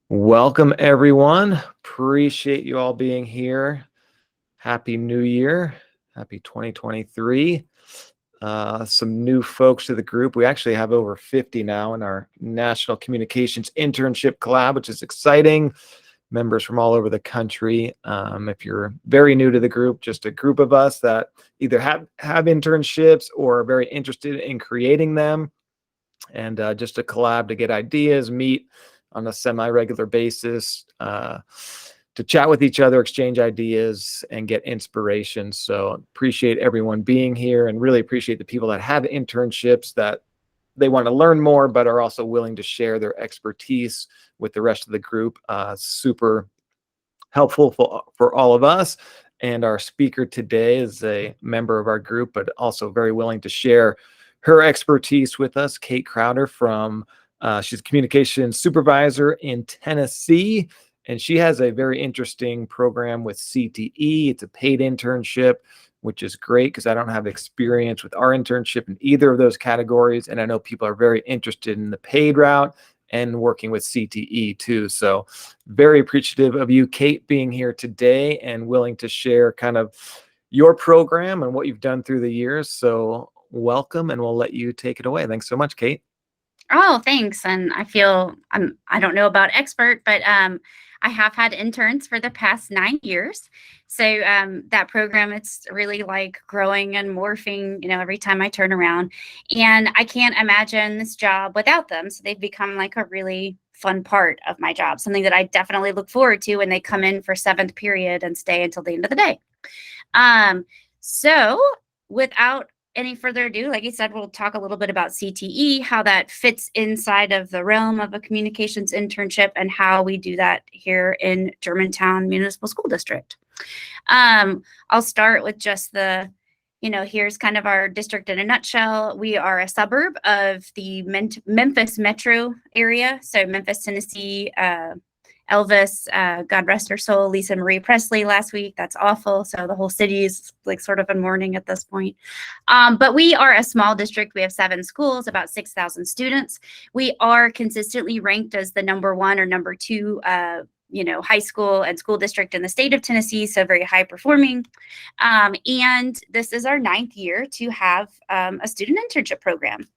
Welcome, everyone. Appreciate you all being here. Happy New Year. Happy 2023. Some new folks to the group. We actually have over 50 now in our National Communications Internship Collab, which is exciting. Members from all over the country. If you're very new to the group, just a group of us that either have internships or are very interested in creating them. And just a collab to get ideas, meet on a semi-regular basis, to chat with each other, exchange ideas, and get inspiration. So appreciate everyone being here and really appreciate the people that have internships that they want to learn more, but are also willing to share their expertise with the rest of the group. Super helpful for all of us. And our speaker today is a member of our group, but also very willing to share her expertise with us. Kate Crowder she's a communications supervisor in Tennessee, and she has a very interesting program with CTE. It's a paid internship, which is great because I don't have experience with our internship in either of those categories. And I know people are very interested in the paid route and working with CTE too. So very appreciative of you, Kate, being here today and willing to share kind of your program and what you've done through the years. So welcome, and we'll let you take it away. Thanks so much, Kate. Oh, thanks. And I don't know about expert, but I have had interns for the past 9 years. So that program, it's really like growing and morphing, every time I turn around. And I can't imagine this job without them. So they've become like a really fun part of my job, something that I definitely look forward to when they come in for 7th period and stay until the end of the day. So without any further ado, like I said, we'll talk a little bit about CTE, how that fits inside of the realm of a communications internship, and how we do that here in Germantown Municipal School District. I'll start with just here's kind of our district in a nutshell. We are a suburb of the Memphis metro area. So Memphis, Tennessee, Elvis, God rest her soul, Lisa Marie Presley last week. That's awful. So the whole city is like sort of in mourning at this point. But we are a small district. We have 7 schools, about 6,000 students. We are consistently ranked as the #1 or #2 high school and school district in the state of Tennessee, so very high performing. And this is our 9th year to have a student internship program.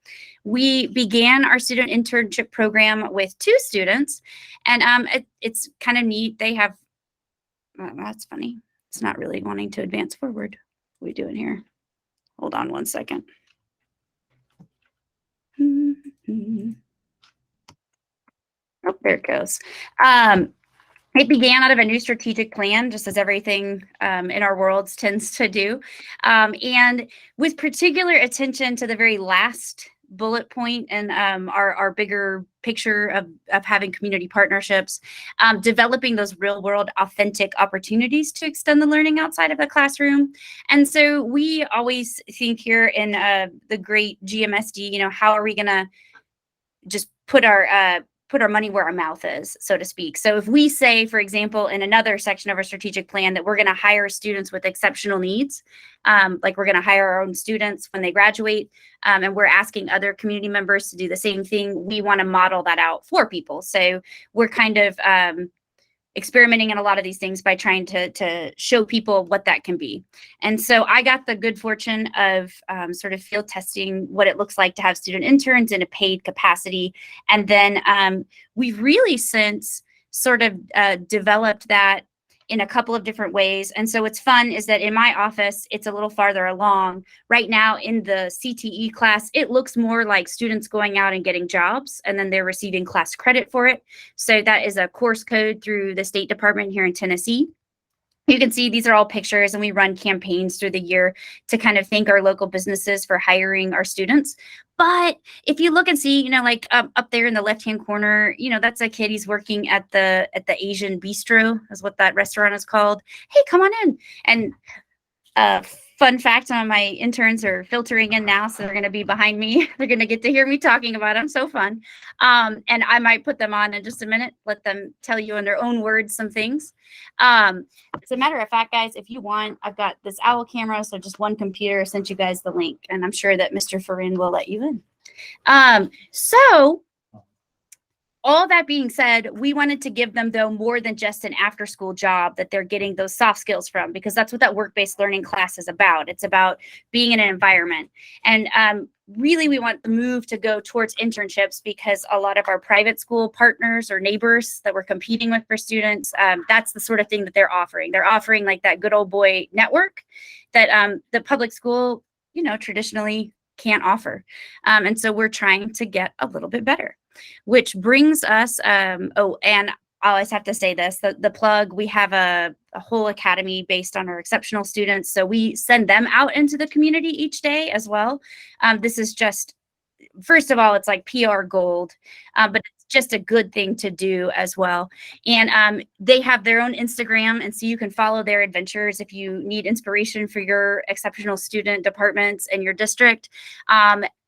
We began our student internship program with 2 students, and it's kind of neat. They have, that's funny. It's not really wanting to advance forward. What are we doing here? Hold on one second. Oh, there it goes. It began out of a new strategic plan, just as everything in our worlds tends to do, and with particular attention to the very last bullet point and our bigger picture of having community partnerships, developing those real world authentic opportunities to extend the learning outside of the classroom. And so we always think here in the great GMSD, how are we going to just put our money where our mouth is, so to speak. So if we say, for example, in another section of our strategic plan that we're going to hire students with exceptional needs, like we're going to hire our own students when they graduate, and we're asking other community members to do the same thing, we want to model that out for people. So we're kind of experimenting in a lot of these things by trying to show people what that can be. And so I got the good fortune of sort of field testing what it looks like to have student interns in a paid capacity. And then we've really since sort of developed that in a couple of different ways. And so what's fun is that in my office, it's a little farther along. Right now in the CTE class, it looks more like students going out and getting jobs, and then they're receiving class credit for it. So that is a course code through the State Department here in Tennessee. You can see these are all pictures, and we run campaigns through the year to kind of thank our local businesses for hiring our students. But if you look and see, like up there in the left-hand corner, that's a kid. He's working at the Asian Bistro, is what that restaurant is called. Hey, come on in. And fun fact, some of my interns are filtering in now, so they're going to be behind me. They're going to get to hear me talking about them. So fun. And I might put them on in just a minute, let them tell you in their own words some things. As a matter of fact, guys, if you want, I've got this owl camera, so just one computer. Sent you guys the link, and I'm sure that Mr. Farin will let you in. So All that being said, we wanted to give them, though, more than just an after-school job that they're getting those soft skills from, because that's what that work-based learning class is about. It's about being in an environment. And really, we want the move to go towards internships, because a lot of our private school partners or neighbors that we're competing with for students, that's the sort of thing that they're offering. They're offering like that good old boy network that the public school, traditionally can't offer. And so we're trying to get a little bit better. Which brings us, and I always have to say this, the plug, we have a whole academy based on our exceptional students. So we send them out into the community each day as well. This is just, first of all, it's like PR gold, but it's just a good thing to do as well. And they have their own Instagram, and so you can follow their adventures if you need inspiration for your exceptional student departments in your district.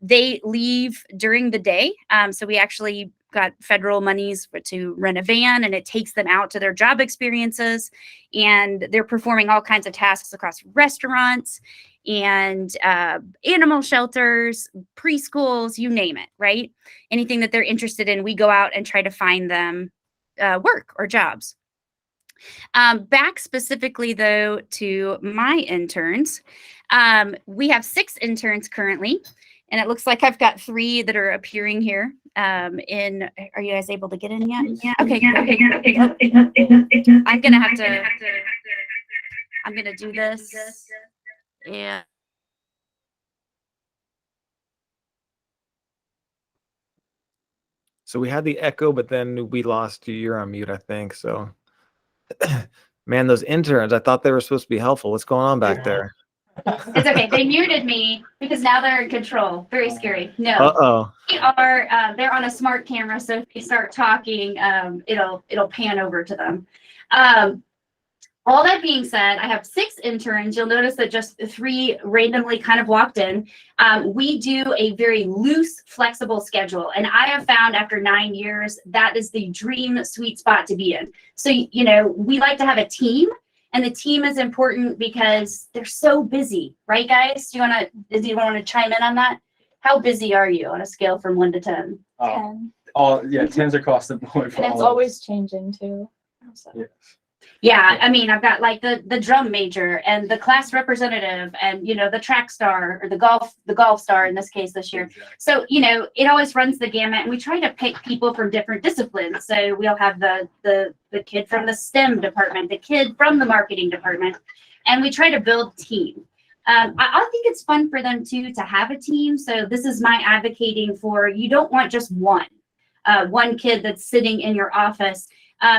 They leave during the day. So we actually got federal monies to rent a van, and it takes them out to their job experiences, and they're performing all kinds of tasks across restaurants and animal shelters, preschools, you name it, right? Anything that they're interested in, we go out and try to find them work or jobs. Back specifically, though, to my interns, we have 6 interns currently, and it looks like I've got 3 that are appearing here. Are you guys able to get in yet? Yeah. Okay. I'm gonna do this. Yeah. So we had the echo, but then we lost you. You're on mute, I think. So, man, those interns, I thought they were supposed to be helpful. What's going on back there? It's okay. They muted me because now they're in control. Very scary. No. Uh-oh. They're on a smart camera, so if they start talking, it'll pan over to them. All that being said, I have 6 interns. You'll notice that just 3 randomly kind of walked in. We do a very loose, flexible schedule. And I have found after 9 years, that is the dream sweet spot to be in. So, we like to have a team, and the team is important because they're so busy, right, guys? Do you want to chime in on that? How busy are you on a scale from 1 to 10? 10. 10s across the board. And it's always changing too. So. Yes. Yeah, I mean, I've got like the drum major and the class representative and, the track star or the golf star in this case this year. So, it always runs the gamut, and we try to pick people from different disciplines. So we'll have the kid from the STEM department, the kid from the marketing department, and we try to build a team. I think it's fun for them too to have a team. So this is my advocating for, you don't want just one kid that's sitting in your office.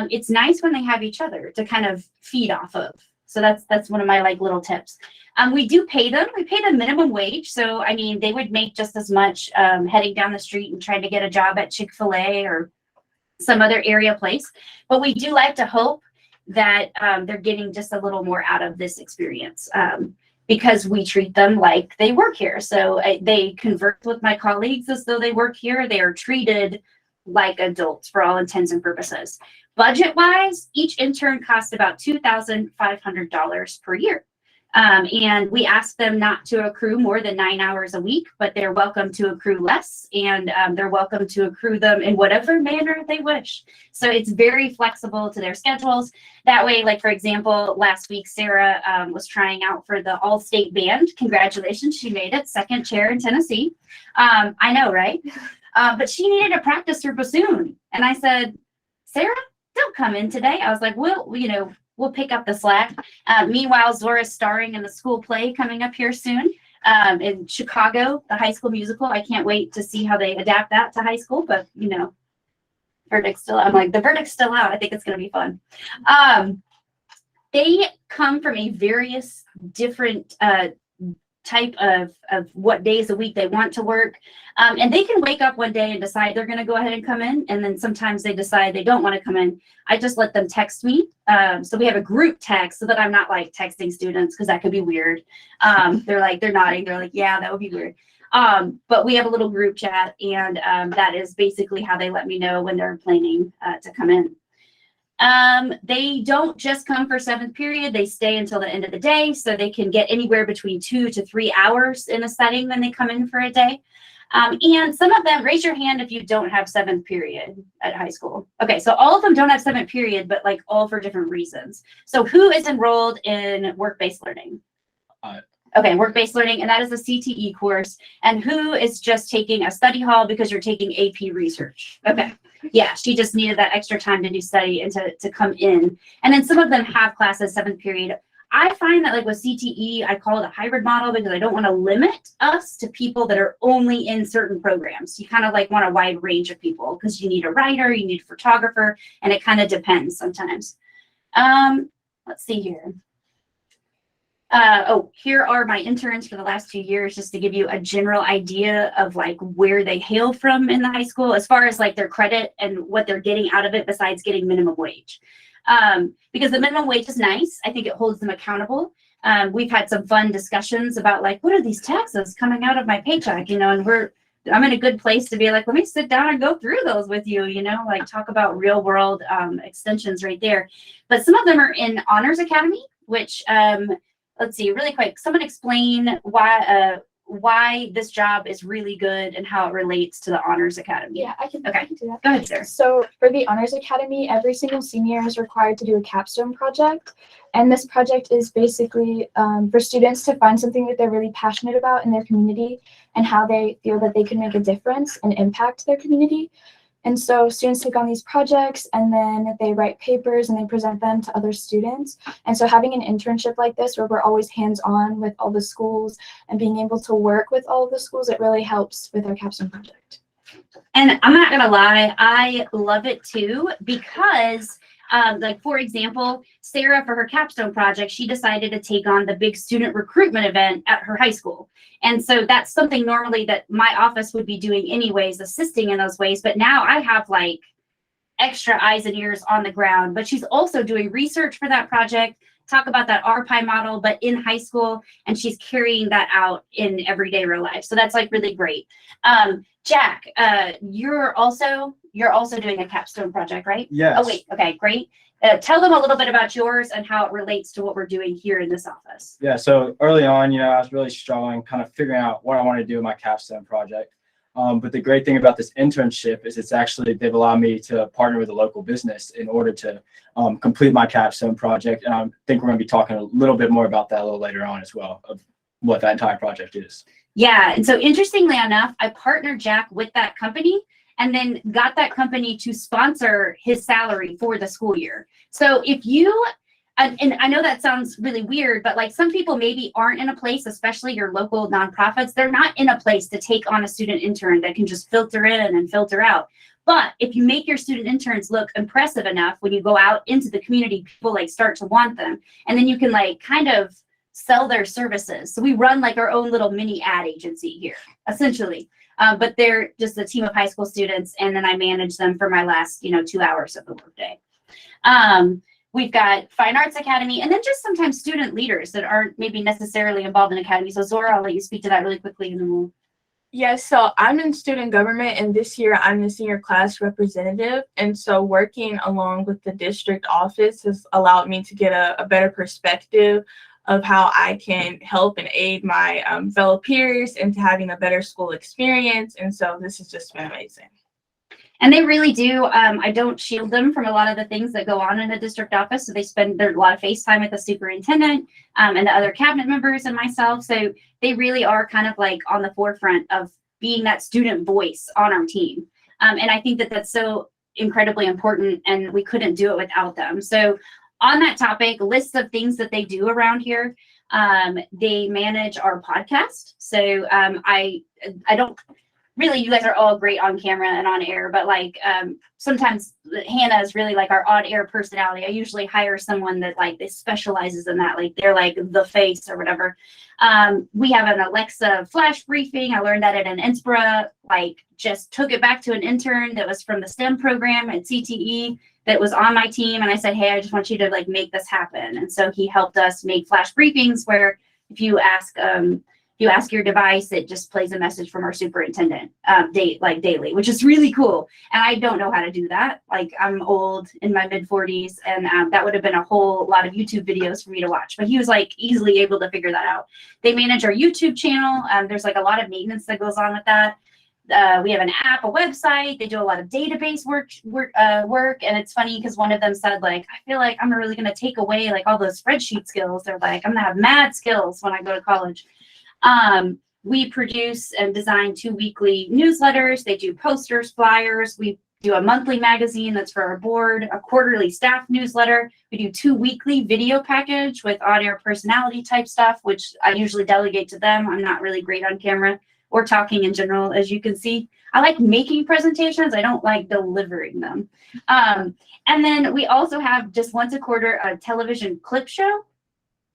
It's nice when they have each other to kind of feed off of. So that's one of my little tips. We do pay them. We pay them minimum wage. So, I mean, they would make just as much heading down the street and trying to get a job at Chick-fil-A or some other area place. But we do like to hope that they're getting just a little more out of this experience because we treat them like they work here. So they converse with my colleagues as though they work here. They are treated like adults for all intents and purposes. Budget-wise, each intern costs about $2,500 per year. And we ask them not to accrue more than 9 hours a week, but they're welcome to accrue less, and they're welcome to accrue them in whatever manner they wish. So it's very flexible to their schedules. That way, for example, last week, Sarah was trying out for the all-state band. Congratulations, she made it, 2nd chair in Tennessee. I know, right? But she needed to practice her bassoon. And I said, Sarah, don't come in today. I was like, we'll pick up the slack. Meanwhile, Zora's starring in the school play coming up here soon in Chicago, the High School Musical. I can't wait to see how they adapt that to high school, but verdict's still out. I'm like, the verdict's still out. I think it's going to be fun. They come from a various different type of what days a week they want to work. And they can wake up one day and decide they're going to go ahead and come in. And then sometimes they decide they don't want to come in. I just let them text me. So we have a group text so that I'm not texting students because that could be weird. They're nodding. They're like, yeah, that would be weird. But we have a little group chat, and that is basically how they let me know when they're planning to come in. They don't just come for 7th period. They stay until the end of the day, so they can get anywhere between 2 to 3 hours in a setting when they come in for a day. And some of them, raise your hand if you don't have 7th period at high school. Okay, so all of them don't have 7th period, but like all for different reasons. So who is enrolled in work-based learning? Okay, work-based learning, and that is a CTE course. And who is just taking a study hall because you're taking AP research? Okay, yeah, she just needed that extra time to do study and to come in. And then some of them have classes 7th period. I find that like with CTE, I call it a hybrid model because I don't want to limit us to people that are only in certain programs. You kind of like want a wide range of people because you need a writer, you need a photographer, and it kind of depends sometimes. Let's see here. Here are my interns for the last 2 years, just to give you a general idea of like where they hail from in the high school, as far as like their credit and what they're getting out of it besides getting minimum wage. Because the minimum wage is nice. I think it holds them accountable. We've had some fun discussions about like, what are these taxes coming out of my paycheck, you know, and I'm in a good place to be like, let me sit down and go through those with you, you know, like talk about real world extensions right there. But some of them are in Honors Academy, which let's see, really quick. Someone explain why this job is really good and how it relates to the Honors Academy. Yeah, I can do that. Go ahead, Sarah. So for the Honors Academy, every single senior is required to do a capstone project. And this project is basically for students to find something that they're really passionate about in their community and how they feel that they can make a difference and impact their community. And so students take on these projects and then they write papers and they present them to other students. And so having an internship like this where we're always hands-on with all the schools and being able to work with all of the schools, it really helps with our capstone project. And I'm not gonna lie, I love it too, because like for example, Sarah, for her capstone project, she decided to take on the big student recruitment event at her high school. And so that's something normally that my office would be doing anyways, assisting in those ways. But now I have like extra eyes and ears on the ground, but she's also doing research for that project, talk about that RPI model, but in high school, and she's carrying that out in everyday real life. So that's like really great. Jack, you're also doing a capstone project, right? Yes. Oh wait, okay, great. Tell them a little bit about yours and how it relates to what we're doing here in this office. Yeah, so early on, I was really struggling, kind of figuring out what I want to do in my capstone project. But the great thing about this internship is they've allowed me to partner with a local business in order to complete my capstone project. And I think we're going to be talking a little bit more about that a little later on as well, of what that entire project is. Yeah, and so interestingly enough, I partnered Jack with that company and then got that company to sponsor his salary for the school year. So if you, and I know that sounds really weird, but like some people maybe aren't in a place, especially your local nonprofits, they're not in a place to take on a student intern that can just filter in and filter out. But if you make your student interns look impressive enough when you go out into the community, people like start to want them. And then you can like kind of sell their services. So we run like our own little mini ad agency here, essentially. But they're just a team of high school students, and then I manage them for my last, 2 hours of the workday. We've got Fine Arts Academy, and then just sometimes student leaders that aren't maybe necessarily involved in academy. So Zora, I'll let you speak to that really quickly, and then we'll. Yes, so I'm in student government, and this year I'm the senior class representative. And so working along with the district office has allowed me to get a better perspective of how I can help and aid my fellow peers into having a better school experience. And so this has just been amazing. And they really do. I don't shield them from a lot of the things that go on in the district office. So they spend a lot of face time with the superintendent and the other cabinet members and myself. So they really are kind of like on the forefront of being that student voice on our team. And I think that that's so incredibly important, and we couldn't do it without them. So on that topic, lists of things that they do around here. They manage our podcast. So I don't really, you guys are all great on camera and on air, but like sometimes Hannah is really like our on air personality. I usually hire someone that like they specializes in that, like they're like the face or whatever. We have an Alexa flash briefing. I learned that at an Inspira, like just took it back to an intern that was from the STEM program at CTE that was on my team. And I said, hey, I just want you to like make this happen. And so he helped us make flash briefings where if you ask your device, it just plays a message from our superintendent daily, which is really cool. And I don't know how to do that. Like I'm old in my mid 40s, and that would have been a whole lot of YouTube videos for me to watch, but he was like easily able to figure that out. They manage our YouTube channel. There's like a lot of maintenance that goes on with that. We have an app, a website. They do a lot of database work. And it's funny because one of them said, like, I feel like I'm really going to take away like all those spreadsheet skills. They're like, I'm going to have mad skills when I go to college. We produce and design 2 weekly newsletters. They do posters, flyers. We do a monthly magazine that's for our board, a quarterly staff newsletter. We do 2 weekly video package with on-air personality type stuff, which I usually delegate to them. I'm not really great on camera or talking in general, as you can see. I like making presentations. I don't like delivering them. And then we also have just once a quarter a television clip show.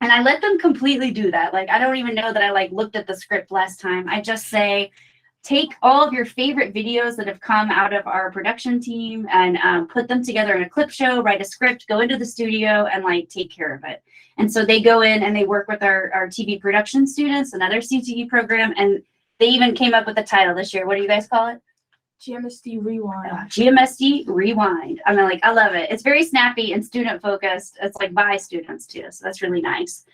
And I let them completely do that. Like, I don't even know that I like looked at the script last time. I just say, take all of your favorite videos that have come out of our production team and put them together in a clip show, write a script, go into the studio and like take care of it. And so they go in and they work with our TV production students, another CTE program. And they even came up with the title this year. What do you guys call it? GMSD Rewind. GMSD Rewind. I mean, like, I love it. It's very snappy and student focused. It's like by students too. So that's really nice.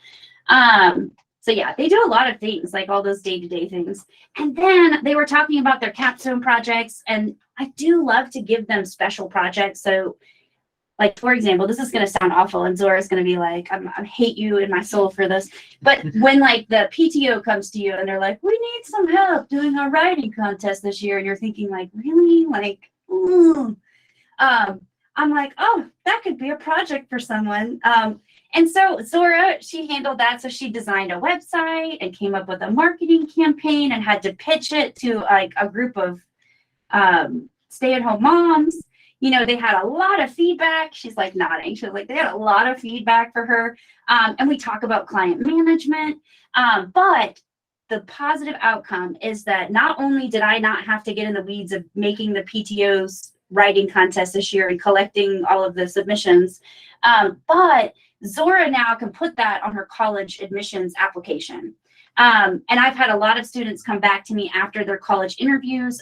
So yeah, they do a lot of things, like all those day-to-day things. And then they were talking about their capstone projects, and I do love to give them special projects. So like, for example, this is going to sound awful, and Zora's going to be like, I hate you in my soul for this. But when like the PTO comes to you and they're like, we need some help doing our writing contest this year, and you're thinking like, really? Like, ooh. I'm like, oh, that could be a project for someone. And so Zora, she handled that. So she designed a website and came up with a marketing campaign and had to pitch it to like a group of stay-at-home moms. You know, they had a lot of feedback. She's like nodding. She was like, they had a lot of feedback for her. And we talk about client management. But the positive outcome is that not only did I not have to get in the weeds of making the PTO's writing contest this year and collecting all of the submissions, but Zora now can put that on her college admissions application. And I've had a lot of students come back to me after their college interviews.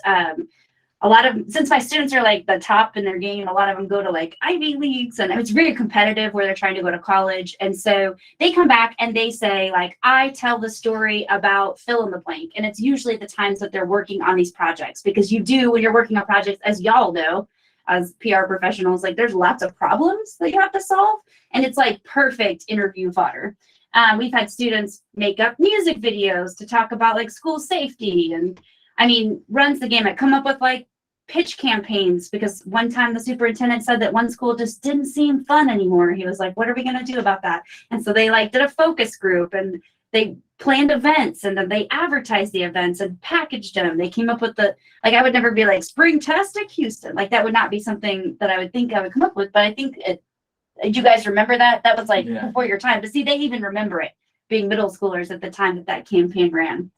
Since my students are like the top in their game, a lot of them go to like Ivy Leagues, and it's very competitive where they're trying to go to college. And so they come back and they say like, I tell the story about fill in the blank. And it's usually the times that they're working on these projects, because you do, when you're working on projects, as y'all know, as PR professionals, like there's lots of problems that you have to solve. And it's like perfect interview fodder. We've had students make up music videos to talk about like school safety, and I mean, runs the gamut, come up with like pitch campaigns, because one time the superintendent said that one school just didn't seem fun anymore. He was like, what are we going to do about that? And so they like did a focus group, and they planned events, and then they advertised the events and packaged them. They came up with like, I would never be like Springtastic Houston. Like that would not be something that I would think I would come up with, but I think you guys remember that? That was like before your time. But see, they even remember it, being middle schoolers at the time that campaign ran.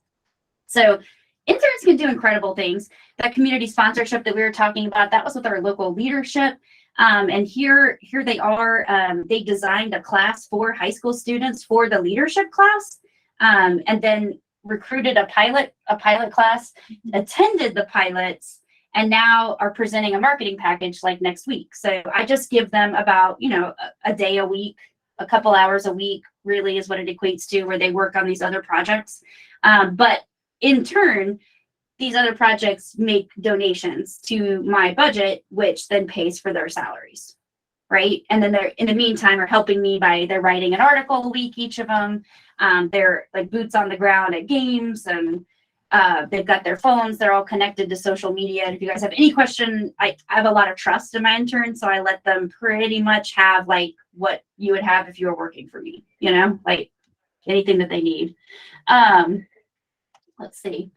So interns can do incredible things. That community sponsorship that we were talking about, that was with our local leadership. And here they are. They designed a class for high school students for the leadership class, and then recruited a pilot class, attended the pilots, and now are presenting a marketing package like next week. So I just give them about, a day a week, a couple hours a week, really is what it equates to, where they work on these other projects. But in turn, these other projects make donations to my budget, which then pays for their salaries, right? And then they're, in the meantime, are helping me by they're writing an article a week, each of them. They're like boots on the ground at games, and they've got their phones. They're all connected to social media. And if you guys have any question, I have a lot of trust in my interns, so I let them pretty much have like what you would have if you were working for me, like anything that they need. Let's see.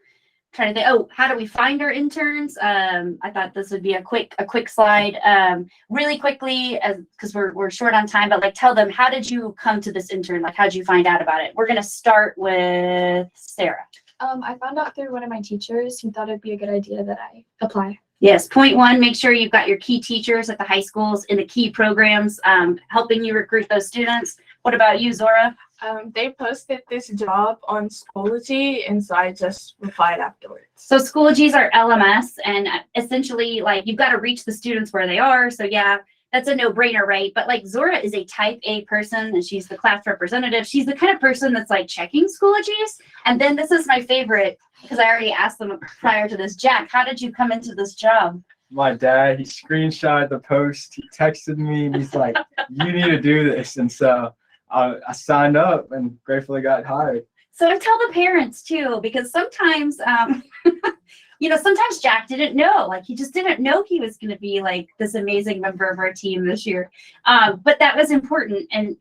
Trying to think, how do we find our interns? I thought this would be a quick slide. Really quickly, because we're short on time, but like tell them, how did you come to this intern? Like, how did you find out about it? We're gonna start with Sarah. I found out through one of my teachers who thought it'd be a good idea that I apply. Yes, point one, make sure you've got your key teachers at the high schools in the key programs, helping you recruit those students. What about you, Zora? They posted this job on Schoology, and so I just replied afterwards. So Schoology's our LMS, and essentially, like, you've got to reach the students where they are. So yeah, that's a no-brainer, right? But like Zora is a type A person and she's the class representative. She's the kind of person that's like checking Schoologies. And then this is my favorite because I already asked them prior to this. Jack, how did you come into this job? My dad, he screenshotted the post, he texted me, and he's like, you need to do this. And so I signed up and gratefully got hired. So I tell the parents too, because sometimes, sometimes Jack didn't know, like he just didn't know he was going to be like this amazing member of our team this year. But that was important. And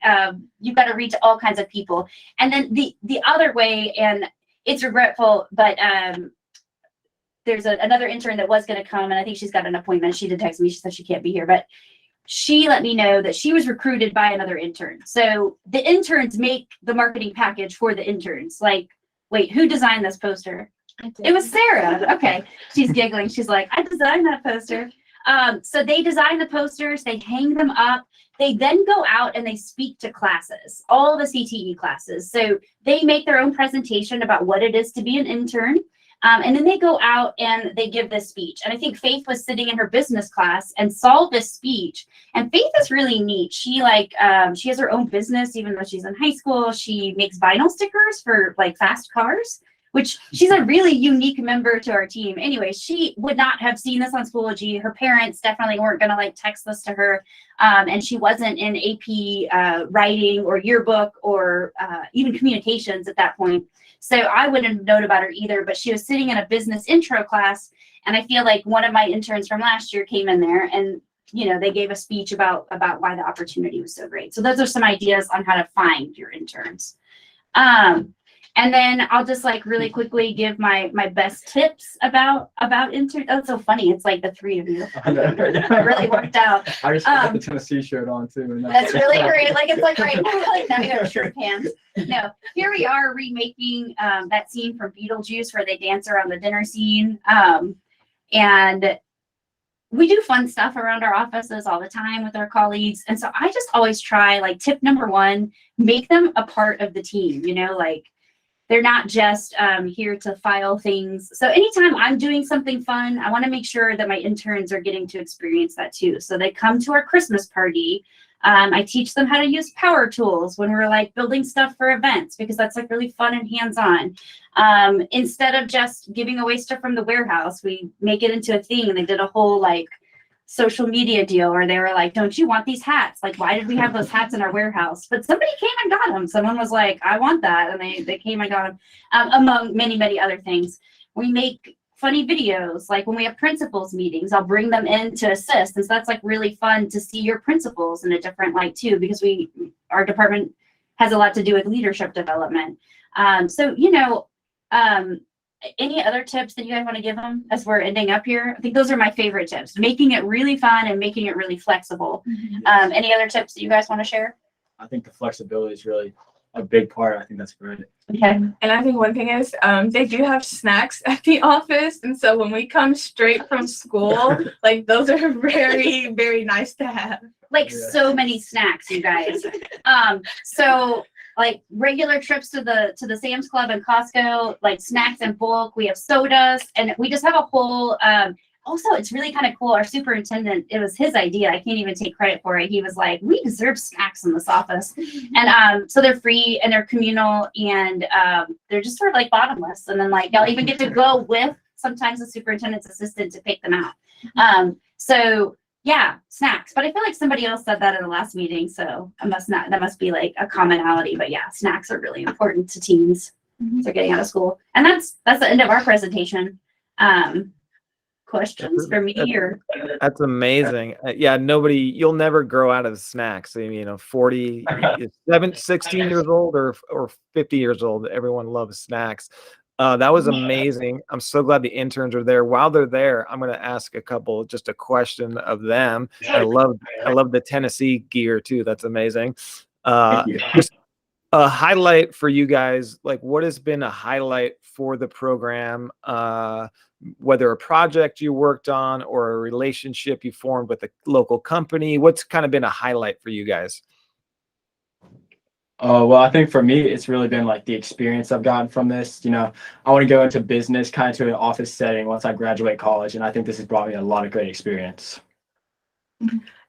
you've got to reach all kinds of people. And then the other way, and it's regretful, but there's another intern that was going to come, and I think she's got an appointment. She did text me. She said she can't be here, but she let me know that she was recruited by another intern. So the interns make the marketing package for the interns. Like, wait, who designed this poster? It was Sarah. Okay. She's giggling. She's like, I designed that poster. So they design the posters, they hang them up. They then go out and they speak to classes, all the CTE classes. So they make their own presentation about what it is to be an intern. And then they go out and they give this speech. And I think Faith was sitting in her business class and saw this speech. And Faith is really neat. She she has her own business, even though she's in high school. She makes vinyl stickers for like fast cars, which she's a really unique member to our team. Anyway, she would not have seen this on Schoology. Her parents definitely weren't going to like text this to her. And she wasn't in AP writing or yearbook or even communications at that point. So I wouldn't have known about her either, but she was sitting in a business intro class. And I feel like one of my interns from last year came in there and, they gave a speech about why the opportunity was so great. So those are some ideas on how to find your interns. And then I'll just like really quickly give my best tips about interns. That's so funny. It's like the three of you. It really worked out. I just got the Tennessee shirt on too. And that's really great. Like it's like right now, like now you have shirt pants. No, here we are remaking that scene from Beetlejuice where they dance around the dinner scene. And we do fun stuff around our offices all the time with our colleagues. And so I just always try, like, tip number one, make them a part of the team, like they're not just here to file things. So anytime I'm doing something fun, I want to make sure that my interns are getting to experience that too. So they come to our Christmas party. I teach them how to use power tools when we're like building stuff for events, because that's like really fun and hands-on. Instead of just giving away stuff from the warehouse, we make it into a thing. And they did a whole like social media deal where they were like, don't you want these hats? Like, why did we have those hats in our warehouse? But somebody came and got them. Someone was like, I want that. And they came and got them, among many, many other things. We make funny videos. Like when we have principals meetings, I'll bring them in to assist. And so that's like really fun to see your principals in a different light too, because our department has a lot to do with leadership development. Any other tips that you guys want to give them as we're ending up here? I think those are my favorite tips, making it really fun and making it really flexible. Mm-hmm. Any other tips that you guys want to share? I think the flexibility is really a big part. I think that's great. Okay. And I think one thing is they do have snacks at the office. And so when we come straight from school, like those are very, very nice to have. Like so many snacks, you guys. So like regular trips to the Sam's Club and Costco, like snacks in bulk. We have sodas, and we just have a whole. Also, it's really kind of cool. Our superintendent, it was his idea. I can't even take credit for it. He was like, "We deserve snacks in this office," and so they're free and they're communal, and they're just sort of like bottomless. And then like y'all even get to go with sometimes the superintendent's assistant to pick them out. So. Yeah, snacks. But I feel like somebody else said that in the last meeting, so that must be like a commonality. But yeah, snacks are really important to teens as they're getting out of school. And that's the end of our presentation. Questions for me or? That's amazing. You'll never grow out of snacks. 16 years old or 50 years old, everyone loves snacks. That was amazing. I'm so glad the interns are there. While they're there, I'm going to ask just a question of them. I love the Tennessee gear too. That's amazing. Just a highlight for you guys. Like, what has been a highlight for the program? Whether a project you worked on or a relationship you formed with a local company. What's kind of been a highlight for you guys? Well, I think for me, it's really been like the experience I've gotten from this. I want to go into business, kind of to an office setting once I graduate college. And I think this has brought me a lot of great experience.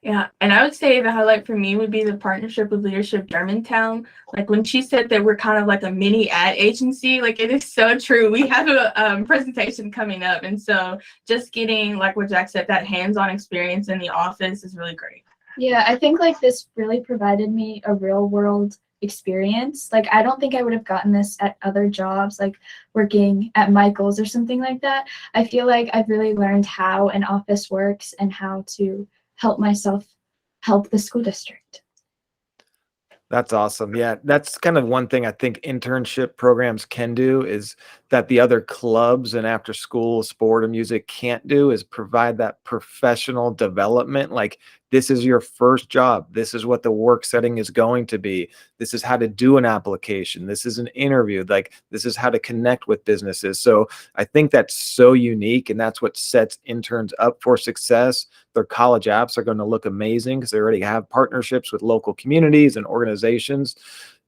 Yeah, and I would say the highlight for me would be the partnership with Leadership Germantown. Like when she said that we're kind of like a mini ad agency, like it is so true. We have a presentation coming up, and so just getting, like what Jack said, that hands-on experience in the office is really great. Yeah, I think like this really provided me a real world experience. Like I don't think I would have gotten this at other jobs, like working at Michael's or something like that. I feel like I've really learned how an office works and how to help myself help the school district. That's awesome. Yeah, that's kind of one thing I think internship programs can do is that the other clubs and after school sport or music can't do is provide that professional development. Like this is your first job. This is what the work setting is going to be. This is how to do an application. This is an interview. Like this is how to connect with businesses. So I think that's so unique, and that's what sets interns up for success. Their college apps are going to look amazing because they already have partnerships with local communities and organizations.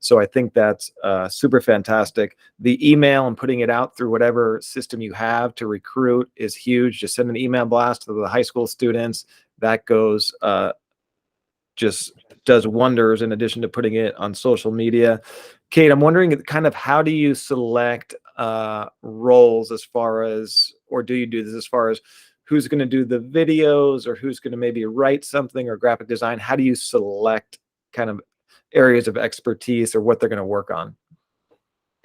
So I think that's super fantastic. The email and putting it out through whatever system you have to recruit is huge. Just send an email blast to the high school students. That goes, just does wonders in addition to putting it on social media. Kate, I'm wondering kind of how do you select roles as far as, or do you do this as far as who's going to do the videos or who's going to maybe write something or graphic design? How do you select kind of areas of expertise or what they're going to work on?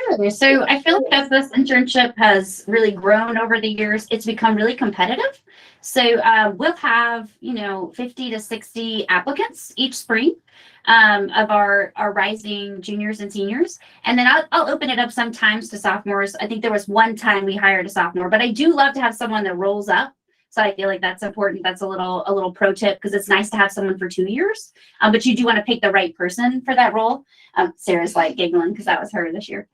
Sure. So I feel like as this internship has really grown over the years, it's become really competitive. So we'll have, 50 to 60 applicants each spring of our rising juniors and seniors. And then I'll open it up sometimes to sophomores. I think there was one time we hired a sophomore, but I do love to have someone that rolls up. So I feel like that's important. That's a little pro tip because it's nice to have someone for 2 years, but you do want to pick the right person for that role. Sarah's like giggling because that was her this year.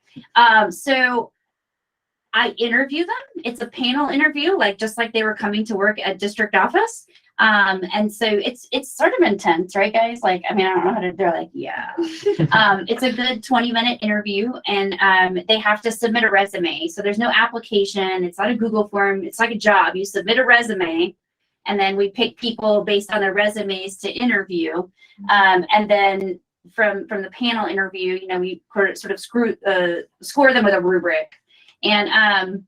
So I interview them. It's a panel interview, just like they were coming to work at district office. And so it's sort of intense, right, guys? I don't know how to, they're like, yeah. It's a good 20-minute interview, and they have to submit a resume. So there's no application. It's not a Google form. It's like a job. You submit a resume, and then we pick people based on their resumes to interview. And then from the panel interview, we sort of score them with a rubric. And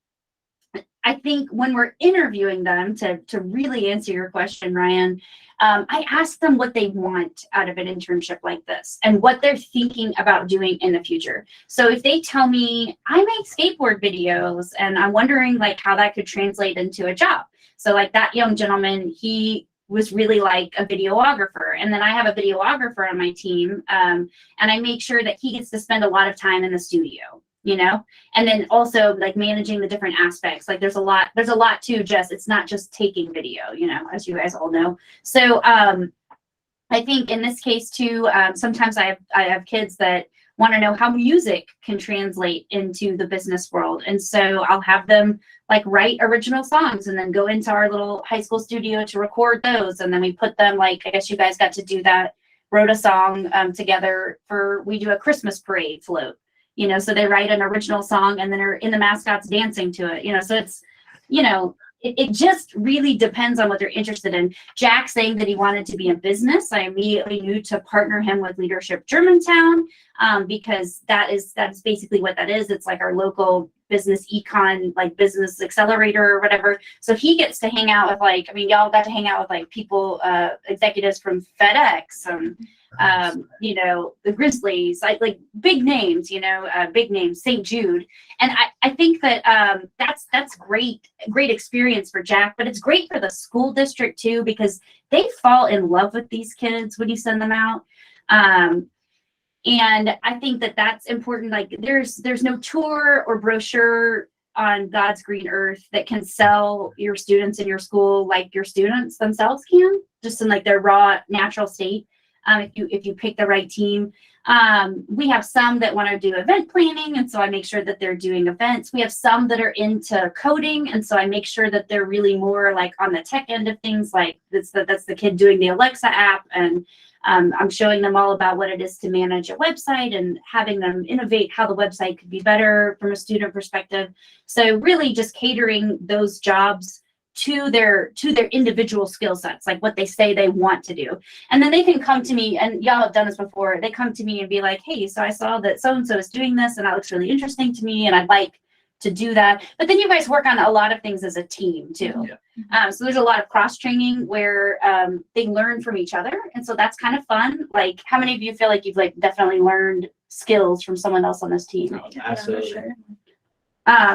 I think when we're interviewing them, to really answer your question, Ryan, I ask them what they want out of an internship like this and what they're thinking about doing in the future. So if they tell me, I make skateboard videos and I'm wondering how that could translate into a job. So that young gentleman, he was really like a videographer. And then I have a videographer on my team, and I make sure that he gets to spend a lot of time in the studio. And then also managing the different aspects. There's a lot to it's not just taking video, as you guys all know. So I think in this case too, sometimes I have kids that want to know how music can translate into the business world. And so I'll have them write original songs and then go into our little high school studio to record those. And then we put them I guess you guys got to do that, wrote a song together we do a Christmas parade float. So they write an original song and then are in the mascots dancing to it, so it's, it just really depends on what they're interested in. Jack saying that he wanted to be in business, I immediately knew to partner him with Leadership Germantown, because that is basically what that is. It's our local business econ, business accelerator or whatever. So he gets to hang out with y'all got to hang out with people, executives from FedEx and the Grizzlies, big names, big names, St. Jude. And I think that that's great experience for Jack, but it's great for the school district too, because they fall in love with these kids when you send them out. And I think that that's important. There's no tour or brochure on God's green earth that can sell your students in your school like your students themselves can, just in their raw natural state. If you pick the right team. We have some that want to do event planning, and so I make sure that they're doing events. We have some that are into coding, and so I make sure that they're really more on the tech end of things. That's the kid doing the Alexa app, and I'm showing them all about what it is to manage a website and having them innovate how the website could be better from a student perspective. So really just catering those jobs to their individual skill sets, like what they say they want to do. And then they can come to me, and y'all have done this before. They come to me and be like, hey, so I saw that so-and-so is doing this and that looks really interesting to me and I'd like to do that. But then you guys work on a lot of things as a team too. Yeah. So there's a lot of cross training where they learn from each other. And so that's kind of fun. Like, how many of you feel like you've like definitely learned skills from someone else on this team? Absolutely.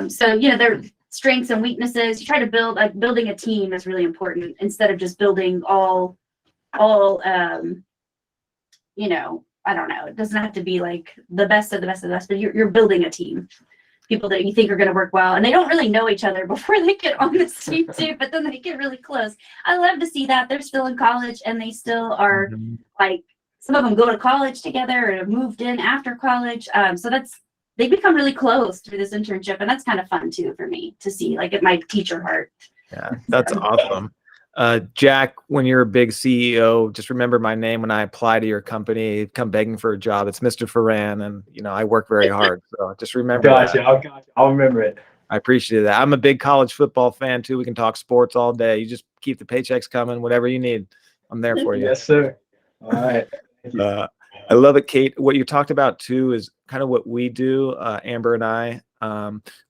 So, you know, their strengths and weaknesses, you try to build, like building a team is really important instead of just building all, you know, I don't know. It doesn't have to be like the best of the best of the best, but you're building a team. People that you think are going to work well, and they don't really know each other before they get on this team too, but then they get really close. I love to see that. They're still in college and they still are like, some of them go to college together or have moved in after college. So they become really close through this internship, and that's kind of fun too for me to see, like at my teacher heart. Yeah, that's awesome. Jack, when you're a big CEO, just remember my name when I apply to your company, come begging for a job. It's Mr. Ferran, and you know I work very hard. So just remember that. I'll remember it. I appreciate that. I'm a big college football fan too. We can talk sports all day. You just keep the paychecks coming, whatever you need. I'm there for you. Yes, sir. All right. Thank you. I love it, Kate. What you talked about too is kind of what we do, Amber and I.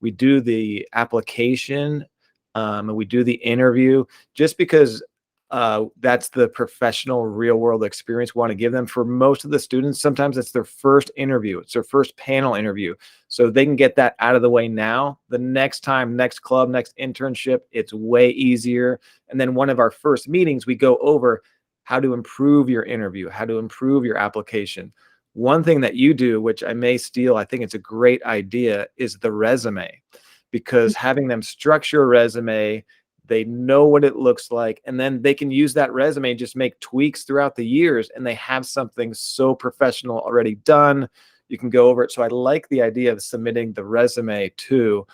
We do the application and we do the interview just because that's the professional real world experience we want to give them. For most of the students, sometimes it's their first interview. It's their first panel interview. So they can get that out of the way now. The next time, next club, next internship, it's way easier. And then one of our first meetings, we go over how to improve your interview, how to improve your application. One thing that you do, which I may steal, I think it's a great idea, is the resume. Because having them structure a resume, they know what it looks like, and then they can use that resume and just make tweaks throughout the years, and they have something so professional already done. You can go over it. So I like the idea of submitting the resume too,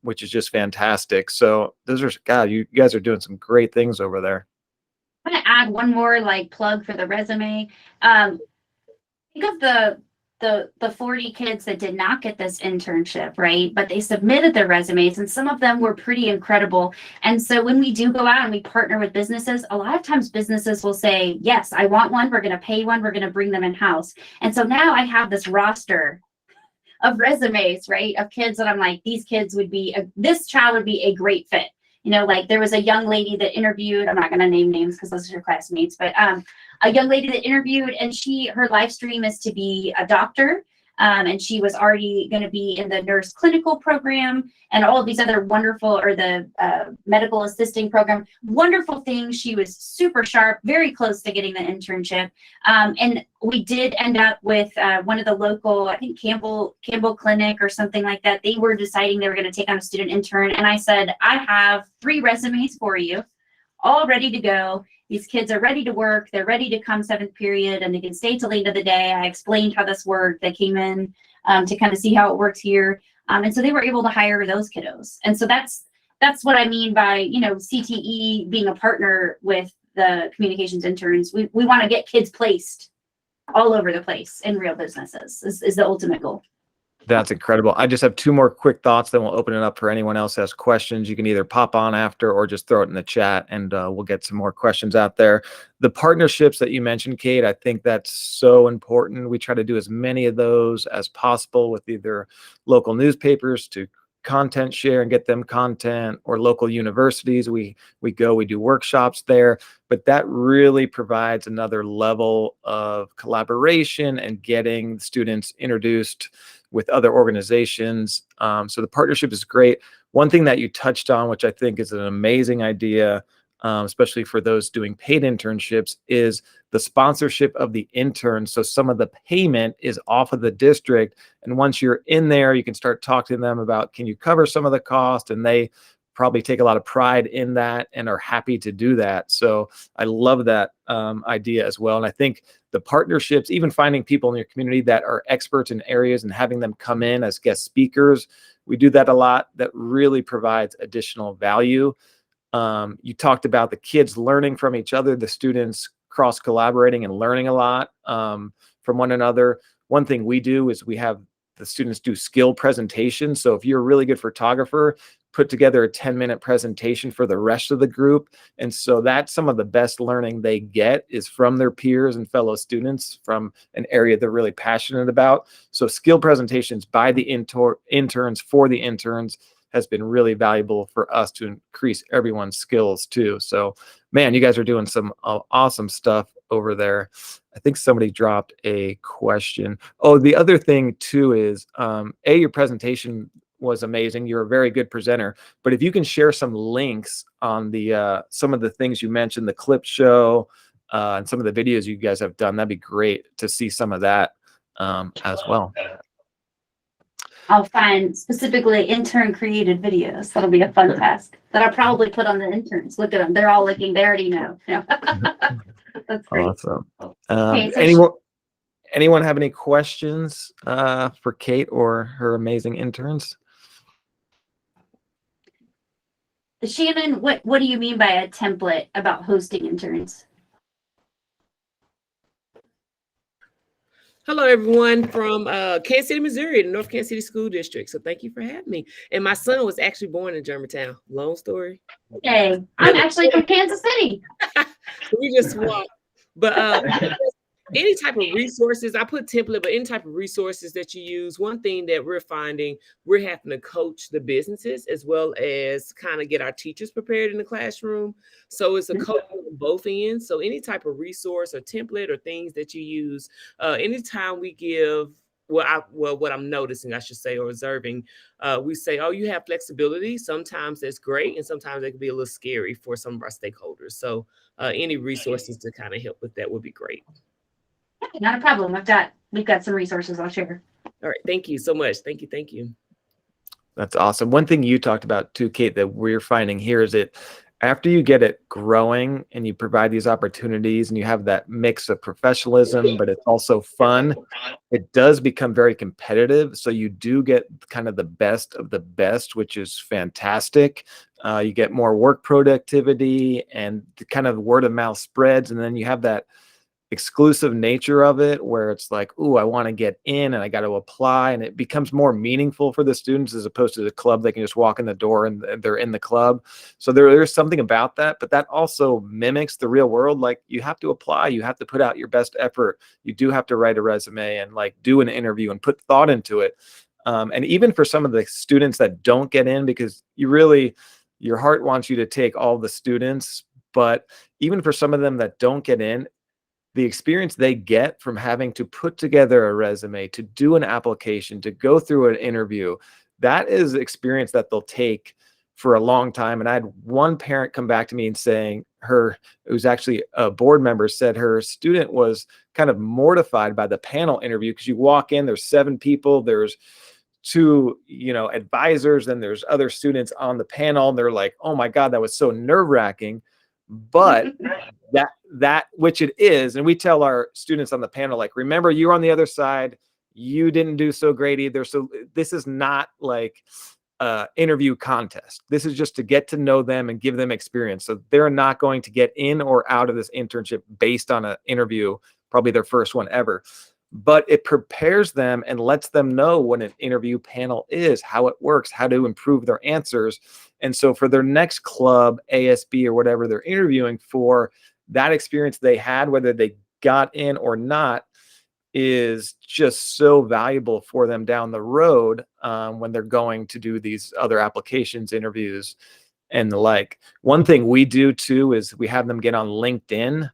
which is just fantastic. So those are, God, you guys are doing some great things over there. I'm going to add one more like plug for the resume. Think of the 40 kids that did not get this internship, right? But they submitted their resumes, and some of them were pretty incredible. And so when we do go out and we partner with businesses, a lot of times businesses will say, yes, I want one. We're going to pay one. We're going to bring them in-house. And so now I have this roster of resumes, right? Of kids that I'm like, these kids would be, this child would be a great fit. You know, like there was a young lady that interviewed, I'm not going to name names because those are your classmates, but a young lady that interviewed, and her life stream is to be a doctor. And she was already going to be in the nurse clinical program and all of these other wonderful, or the medical assisting program, wonderful things. She was super sharp, very close to getting the internship. And we did end up with one of the local, I think Campbell Clinic or something like that. They were deciding they were going to take on a student intern. And I said, I have 3 resumes for you, all ready to go. These kids are ready to work. They're ready to come 7th period, and they can stay till the end of the day. I explained how this worked. They came in to kind of see how it works here. And so they were able to hire those kiddos. And so that's what I mean by, you know, CTE being a partner with the communications interns. We want to get kids placed all over the place in real businesses is the ultimate goal. That's incredible. I just have 2 more quick thoughts, then we'll open it up for anyone else who has questions. You can either pop on after or just throw it in the chat, and we'll get some more questions out there. The partnerships that you mentioned, Kate, I think that's so important. We try to do as many of those as possible with either local newspapers to content share and get them content, or local universities. We do workshops there, but that really provides another level of collaboration and getting students introduced with other organizations. So the partnership is great. One thing that you touched on, which I think is an amazing idea, especially for those doing paid internships, is the sponsorship of the intern. So some of the payment is off of the district. And once you're in there, you can start talking to them about, can you cover some of the cost? And they probably take a lot of pride in that and are happy to do that. So I love that idea as well. And I think the partnerships, even finding people in your community that are experts in areas and having them come in as guest speakers, we do that a lot. That really provides additional value. You talked about the kids learning from each other, the students cross collaborating and learning a lot from one another. One thing we do is we have the students do skill presentations. So if you're a really good photographer, put together a 10-minute presentation for the rest of the group. And so that's some of the best learning they get is from their peers and fellow students from an area they're really passionate about. So skill presentations by the interns for the interns has been really valuable for us to increase everyone's skills too. So man, you guys are doing some awesome stuff over there. I think somebody dropped a question. Oh, the other thing too is, your presentation was amazing. You're a very good presenter, but if you can share some links on the some of the things you mentioned, the clip show, and some of the videos you guys have done, that'd be great to see some of that as well. I'll find specifically intern created videos. That'll be a fun task that I'll probably put on the interns. Look at them. They're all looking, they already know. That's great. Awesome. Okay, so anyone have any questions for Kate or her amazing interns? Shannon, what do you mean by a template about hosting interns? Hello, everyone from Kansas City, Missouri, the North Kansas City School District. So thank you for having me. And my son was actually born in Germantown. Long story. Hey, I'm actually from Kansas City. We just swapped. But any type of resources, I put template, but any type of resources that you use, one thing that we're finding, we're having to coach the businesses as well as kind of get our teachers prepared in the classroom. So it's a coach on both ends. So any type of resource or template or things that you use, anytime we give, what I'm noticing, I should say, or observing, we say, oh, you have flexibility. Sometimes that's great. And sometimes it can be a little scary for some of our stakeholders. So any resources to kind of help with that would be great. Not a problem. We've got some resources I'll share. All right. Thank you so much. Thank you. Thank you. That's awesome. One thing you talked about too, Kate, that we're finding here is that after you get it growing and you provide these opportunities and you have that mix of professionalism, but it's also fun, it does become very competitive. So you do get kind of the best of the best, which is fantastic. You get more work productivity and the kind of word of mouth spreads. And then you have that exclusive nature of it where it's like, ooh, I want to get in and I got to apply, and it becomes more meaningful for the students as opposed to the club. They can just walk in the door and they're in the club. So there's something about that, but that also mimics the real world. Like you have to apply, you have to put out your best effort. You do have to write a resume and like do an interview and put thought into it. And even for some of the students that don't get in, because your heart wants you to take all the students, but even for some of them that don't get in, the experience they get from having to put together a resume, to do an application, to go through an interview, that is experience that they'll take for a long time. And I had one parent come back to me and saying it was actually a board member, said her student was kind of mortified by the panel interview because you walk in, there's 7 people, there's 2, advisors, then there's other students on the panel. And they're like, oh my God, that was so nerve-wracking. But that which it is, and we tell our students on the panel, like, remember, you're on the other side, you didn't do so great either. So this is not like interview contest. This is just to get to know them and give them experience. So they're not going to get in or out of this internship based on an interview, probably their first one ever. But it prepares them and lets them know what an interview panel is, how it works, how to improve their answers. And so for their next club, ASB, or whatever they're interviewing for, that experience they had, whether they got in or not, is just so valuable for them down the road when they're going to do these other applications, interviews, and the like. One thing we do too is we have them get on LinkedIn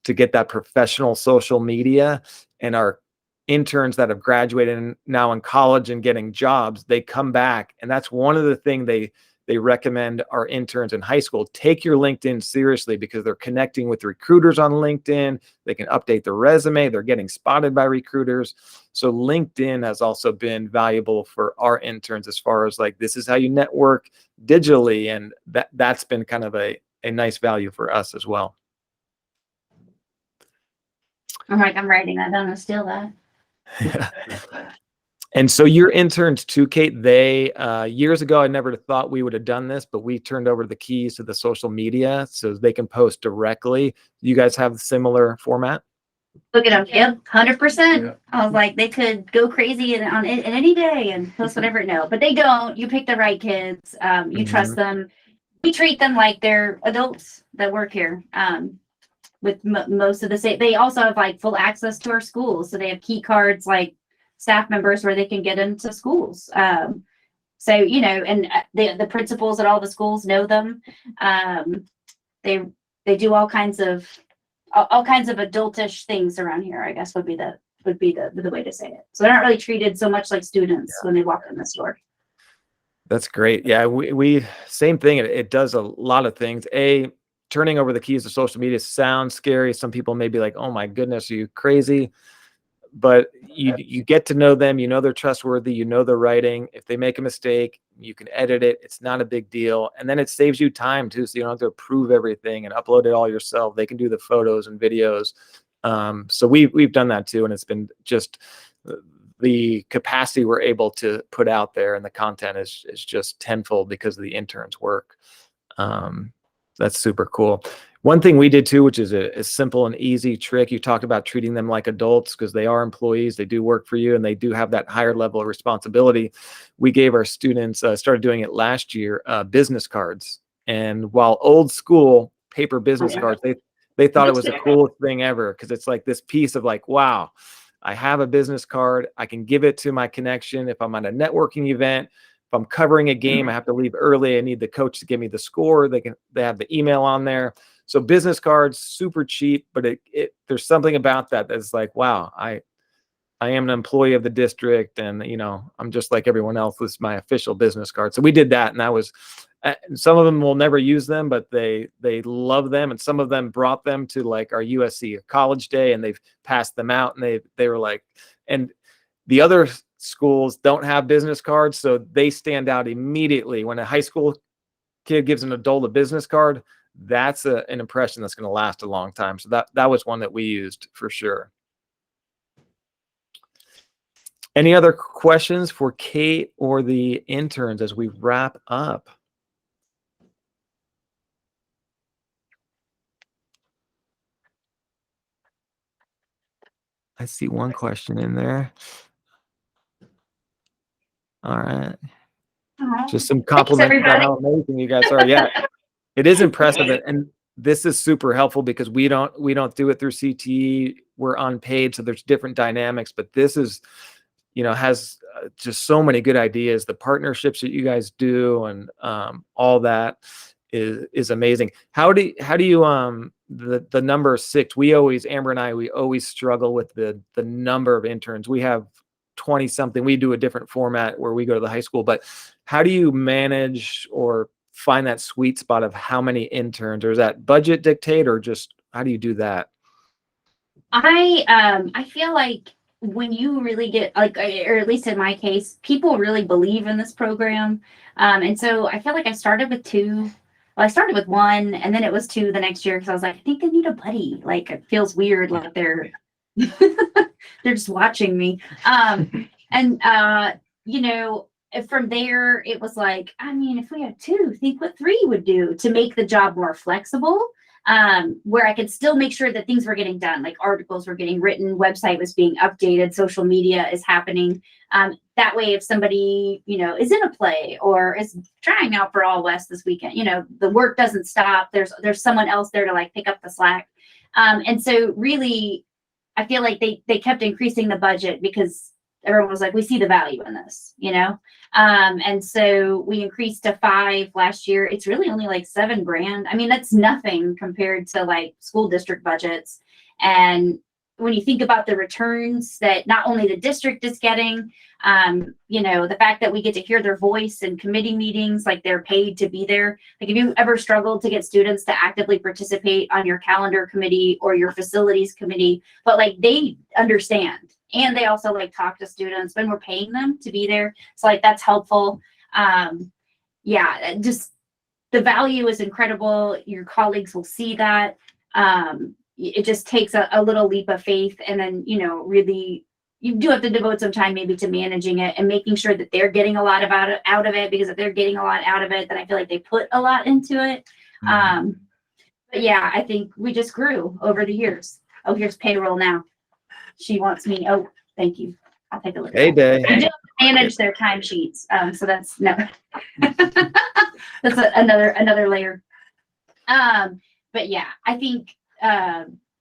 to get that professional social media. And our interns that have graduated and now in college and getting jobs, they come back. And that's one of the things they recommend our interns in high school. Take your LinkedIn seriously because they're connecting with recruiters on LinkedIn. They can update their resume. They're getting spotted by recruiters. So LinkedIn has also been valuable for our interns as far as like, this is how you network digitally. And that's been kind of a nice value for us as well. I'm writing that down to steal that. And so your interns too, Kate, they years ago, I never thought we would have done this, but we turned over the keys to the social media so they can post directly. You guys have a similar format? Look at them. Yep, 100%. Yeah. I was like, they could go crazy in any day and post whatever. No, but they don't. You pick the right kids. You trust them. We treat them like they're adults that work here. With most of the state, they also have like full access to our schools, so they have key cards like staff members where they can get into schools. So you know, and the principals at all the schools know them. They do all kinds of adultish things around here, I guess would be the way to say it. So they're not really treated so much like students when they walk in the store. That's great. Yeah, we same thing. It does a lot of things. Turning over the keys to social media sounds scary. Some people may be like, "Oh my goodness, are you crazy?" But you get to know them. You know they're trustworthy. You know they're writing. If they make a mistake, you can edit it. It's not a big deal, and then it saves you time too. So you don't have to approve everything and upload it all yourself. They can do the photos and videos. So we've done that too, and it's been just the capacity we're able to put out there, and the content is just tenfold because of the interns' work. That's super cool. One thing we did too, which is a simple and easy trick. You talked about treating them like adults because they are employees. They do work for you and they do have that higher level of responsibility. We gave our students, started doing it last year, business cards. And while old school paper business cards, they thought it was the coolest thing ever because it's like this piece of like, wow, I have a business card. I can give it to my connection if I'm at a networking event. If I'm covering a game, I have to leave early. I need the coach to give me the score. They have the email on there. So business cards, super cheap, but there's something about that that's like, wow, I am an employee of the district, and you know, I'm just like everyone else. This is my official business card. So we did that, and that was. Some of them will never use them, but they love them, and some of them brought them to like our USC college day, and they've passed them out, and they were like, and the other schools don't have business cards, so they stand out immediately when a high school kid gives an adult a business card. That's an impression that's going to last a long time. So that was one that we used for sure. Any other questions for Kate or the interns as we wrap up? I see one question in there. All right. Just some compliments about how amazing you guys are. Yeah, it is impressive. And this is super helpful because we don't do it through CTE. We're unpaid, so there's different dynamics. But this is, you know, has just so many good ideas. The partnerships that you guys do and all that is amazing. How do you the number 6? Amber and I, we always struggle with the number of interns. We have 20 something. We do a different format where we go to the high school, but how do you manage or find that sweet spot of how many interns, or is that budget dictate, or just how do you do that? I feel like when you really get like, or at least in my case, people really believe in this program. And so I feel like I started with 2. Well, I started with 1 and then it was 2 the next year because I was like, I think they need a buddy. Like it feels weird, like they're they're just watching me. You know, from there it was like, I mean, if we had 2, think what 3 would do to make the job more flexible. Where I could still make sure that things were getting done, like articles were getting written, website was being updated, social media is happening. That way, if somebody, you know, is in a play or is trying out for All West this weekend, you know, the work doesn't stop. There's someone else there to like pick up the slack. And so really, I feel like they kept increasing the budget because everyone was like, we see the value in this, you know? And so we increased to 5 last year. It's really only like $7,000. I mean, that's nothing compared to like school district budgets. And when you think about the returns that not only the district is getting, you know, the fact that we get to hear their voice in committee meetings, like they're paid to be there. Like if you ever struggled to get students to actively participate on your calendar committee or your facilities committee, but like they understand. And they also like talk to students when we're paying them to be there. So like that's helpful. Yeah, just the value is incredible. Your colleagues will see that. It just takes a little leap of faith. And then, you know, really, you do have to devote some time maybe to managing it and making sure that they're getting a lot out of it, because if they're getting a lot out of it, then I feel like they put a lot into it. But yeah, I think we just grew over the years. oh, here's payroll now. She wants me. Oh, thank you. I'll take a look. Heyday. I do manage their timesheets. So that's no. That's another layer. But yeah, I think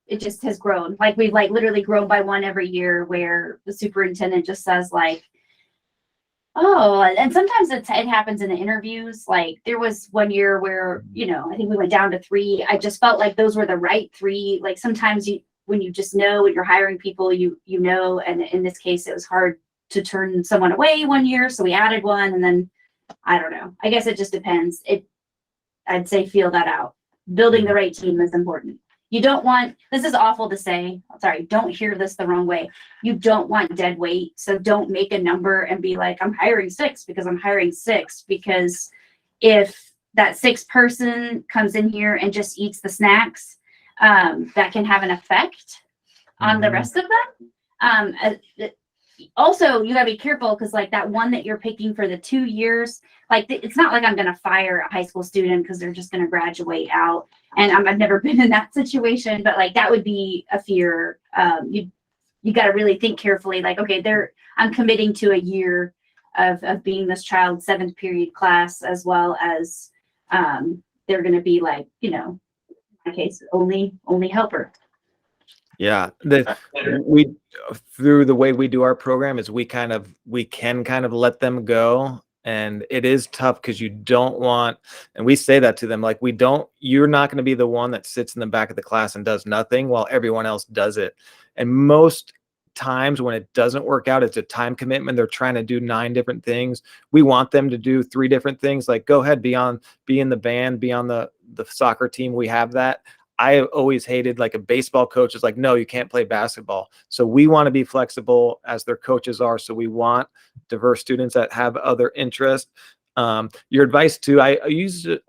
it just has grown. Like we've like literally grown by one every year, where the superintendent just says like, oh, and sometimes it happens in the interviews. Like there was one year where, you know, I think we went down to 3. I just felt like those were the right 3. Like sometimes when you just know when you're hiring people, you know, and in this case, it was hard to turn someone away one year. So we added one, and then I don't know. I guess it just depends. I'd say feel that out. Building the right team is important. You don't want, this is awful to say, sorry, don't hear this the wrong way. You don't want dead weight. So don't make a number and be like, I'm hiring 6 because I'm hiring 6. Because if that 6th person comes in here and just eats the snacks, that can have an effect on the rest of them. Also, you gotta be careful, because like that one that you're picking for the 2 years, like it's not like I'm gonna fire a high school student because they're just gonna graduate out. And I've never been in that situation, but like that would be a fear. You got to really think carefully. Like, okay, I'm committing to a year of being this child's 7th period class, as well as they're going to be like, you know, in my case, only helper. Yeah, we through the way we do our program is we can kind of let them go. And it is tough because you don't want, and we say that to them, like, you're not going to be the one that sits in the back of the class and does nothing while everyone else does it. And most times when it doesn't work out, it's a time commitment. They're trying to do 9 different things. We want them to do 3 different things. Like, go ahead, be in the band, be on the soccer team. We have that. I always hated, like, a baseball coach is like, no, you can't play basketball. So we want to be flexible as their coaches are. So we want diverse students that have other interests. Your advice too,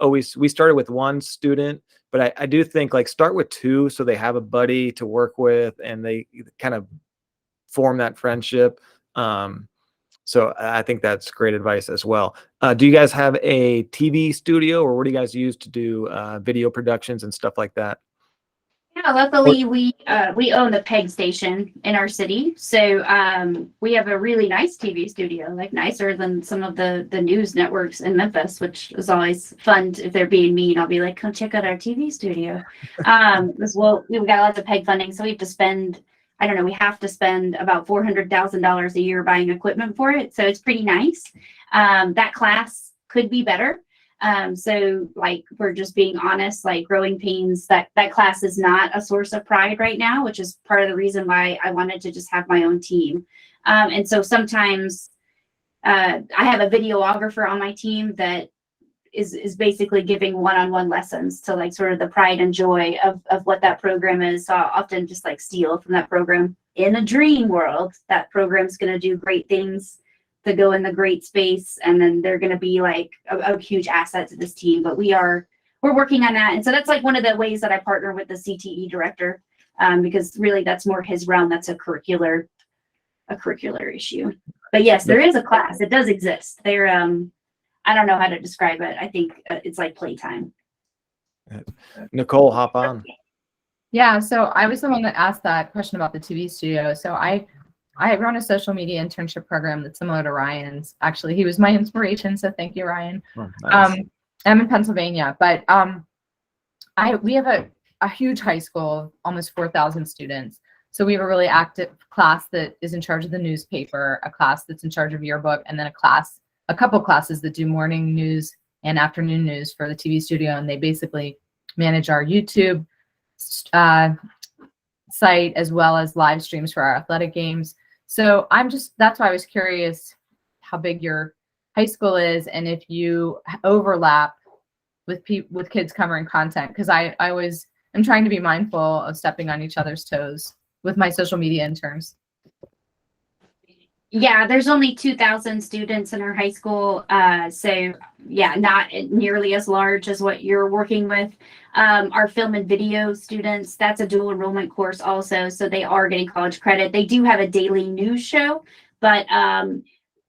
we started with 1 student, but I do think like start with 2 so they have a buddy to work with and they kind of form that friendship. So I think that's great advice as well. Do you guys have a TV studio, or what do you guys use to do video productions and stuff like that? Yeah, luckily we own the PEG station in our city, so we have a really nice TV studio, like nicer than some of the news networks in Memphis, which is always fun. If they're being mean, I'll be like, come check out our TV studio. Because we've got lots of PEG funding, so we have to spend, I don't know, we have to spend about $400,000 a year buying equipment for it, so it's pretty nice. That class could be better. So like, we're just being honest, like Growing Pains, that class is not a source of pride right now, which is part of the reason why I wanted to just have my own team. And so sometimes I have a videographer on my team that is basically giving one-on-one lessons to like sort of the pride and joy of what that program is. So I'll often just like steal from that program. In a dream world, that program's going to do great things to go in the great space, and then they're going to be like a huge asset to this team. But we're working on that, and so that's like one of the ways that I partner with the CTE director, because really that's more his realm. That's a curricular issue. But yes, there is a class. It does exist. There, I don't know how to describe it. I think it's like playtime. Nicole, hop on. Yeah, so I was the one that asked that question about the TV studio. So I run a social media internship program that's similar to Ryan's. Actually, he was my inspiration, so thank you, Ryan. Oh, nice. I'm in Pennsylvania, but we have a huge high school, almost 4,000 students. So we have a really active class that is in charge of the newspaper, a class that's in charge of yearbook, and then a couple classes that do morning news and afternoon news for the TV studio, and they basically manage our YouTube site as well as live streams for our athletic games. So that's why I was curious how big your high school is and if you overlap with kids covering content, because I'm trying to be mindful of stepping on each other's toes with my social media interns. Yeah, there's only 2,000 students in our high school. So yeah, not nearly as large as what you're working with. Our film and video students, that's a dual enrollment course also. So they are getting college credit. They do have a daily news show, but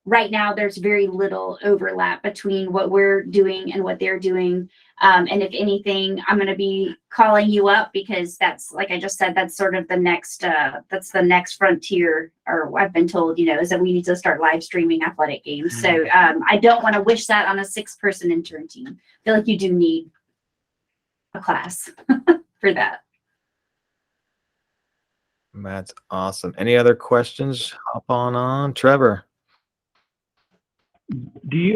right now there's very little overlap between what we're doing and what they're doing. And if anything, I'm going to be calling you up because that's, like I just said, that's sort of the next, that's the next frontier, or I've been told, is that we need to start live streaming athletic games. So I don't want to wish that on a 6-person intern team. I feel like you do need a class for that. That's awesome. Any other questions? Hop on, Trevor.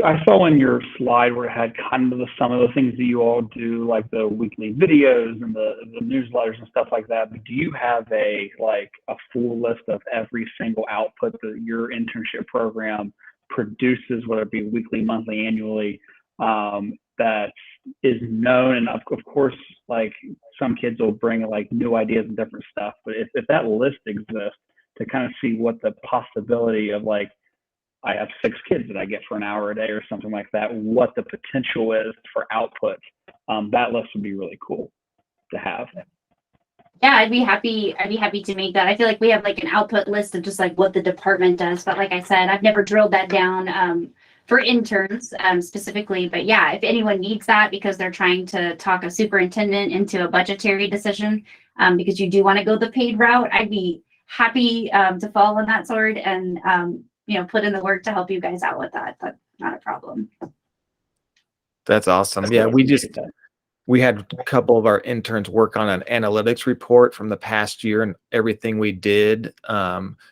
I saw in your slide where it had kind of some of the things that you all do, like the weekly videos and the newsletters and stuff like that. But do you have a full list of every single output that your internship program produces, whether it be weekly, monthly, annually, that is known? And of course, like some kids will bring like new ideas and different stuff. But if that list exists, to kind of see what the possibility of, like, I have 6 kids that I get for an hour a day or something like that, what the potential is for output, that list would be really cool to have. Yeah, I'd be happy to make that. I feel like we have like an output list of just like what the department does. But like I said, I've never drilled that down for interns specifically. But yeah, if anyone needs that because they're trying to talk a superintendent into a budgetary decision, because you do want to go the paid route, I'd be happy to fall on that sword and put in the work to help you guys out with that. That's not a problem. That's awesome. Yeah, we had a couple of our interns work on an analytics report from the past year and everything we did,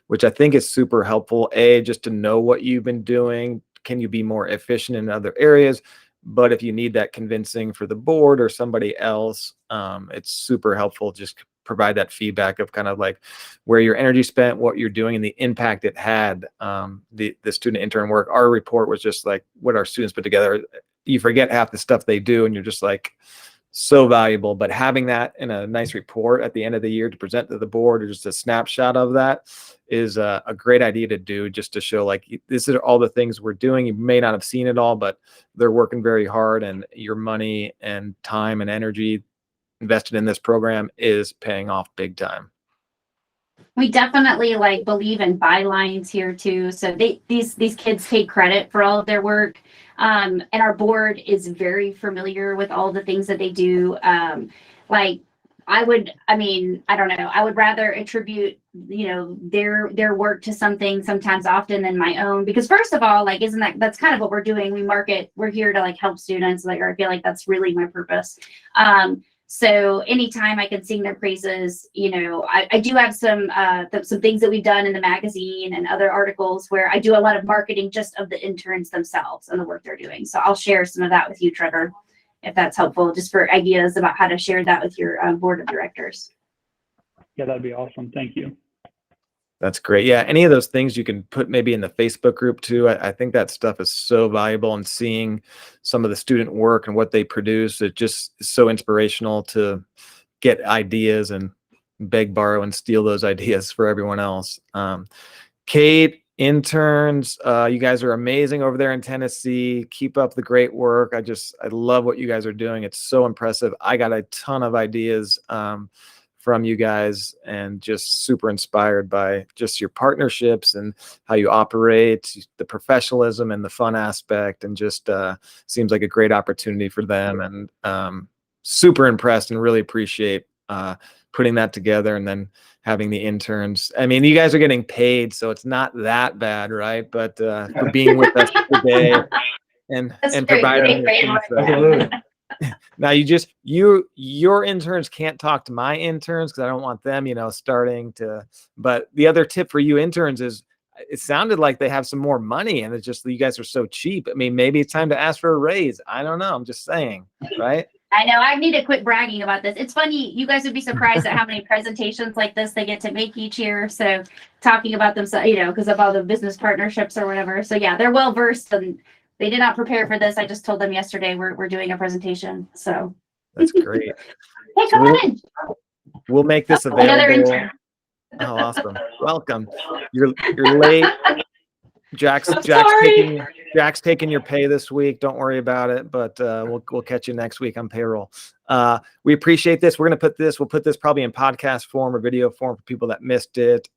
which I think is super helpful. Just to know what you've been doing. Can you be more efficient in other areas? But if you need that convincing for the board or somebody else, it's super helpful. Just provide that feedback of kind of like where your energy spent, what you're doing, and the impact it had. The student intern work, our report was just like what our students put together. You forget half the stuff they do, and you're just like so valuable. But having that in a nice report at the end of the year to present to the board, or just a snapshot of that, is a great idea to do, just to show like this is all the things we're doing. You may not have seen it all, but they're working very hard, and your money and time and energy invested in this program is paying off big time. We definitely like believe in bylines here too. So these kids take credit for all of their work. And our board is very familiar with all the things that they do. I don't know. I would rather attribute, their work to something sometimes often than my own, because first of all, like, that's kind of what we're doing. We're here to like help students, or I feel like that's really my purpose. So anytime I can sing their praises, I do have some things that we've done in the magazine and other articles where I do a lot of marketing just of the interns themselves and the work they're doing. So I'll share some of that with you, Trevor, if that's helpful, just for ideas about how to share that with your board of directors. Yeah, that'd be awesome. Thank you. That's great. Yeah, any of those things you can put maybe in the Facebook group too. I think that stuff is so valuable, and seeing some of the student work and what they produce, it just is so inspirational to get ideas and beg, borrow, and steal those ideas for everyone else. Kate, interns, you guys are amazing over there in Tennessee. Keep up the great work. I love what you guys are doing. It's so impressive. I got a ton of ideas from you guys, and just super inspired by just your partnerships and how you operate, the professionalism and the fun aspect, and just seems like a great opportunity for them. And super impressed and really appreciate putting that together, and then having the interns. I mean, you guys are getting paid, so it's not that bad, right? But for being with us today and providing Absolutely. now your interns can't talk to my interns because I don't want them, starting to. But the other tip for you interns is, it sounded like they have some more money, and it's just you guys are so cheap. I mean, maybe it's time to ask for a raise. I don't know. I'm just saying, right? I know. I need to quit bragging about this. It's funny. You guys would be surprised at how many presentations like this they get to make each year. So talking about themselves, because of all the business partnerships or whatever. So yeah, they're well versed, and they did not prepare for this. I just told them yesterday we're doing a presentation. So that's great. Hey, come on. We'll make this available. Another intern. Oh, awesome. Welcome. You're late. Jack's taking Jack's taking your pay this week. Don't worry about it, but we'll catch you next week on payroll. We appreciate this. We'll put this probably in podcast form or video form for people that missed it.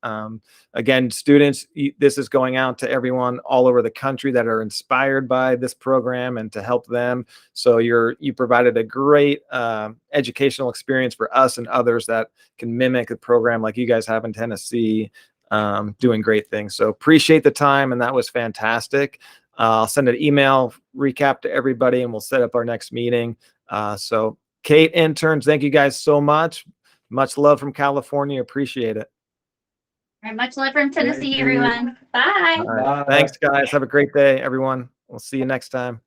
Again, students, this is going out to everyone all over the country that are inspired by this program and to help them. So you provided a great educational experience for us and others that can mimic a program like you guys have in Tennessee, doing great things. So appreciate the time, and that was fantastic. I'll send an email recap to everybody, and we'll set up our next meeting. So Kate, interns, thank you guys so much. Much love from California. Appreciate it. All right, much love from Tennessee, Thank you. everyone. Bye. All right. Bye. Thanks, guys. Have a great day, everyone. We'll see you next time.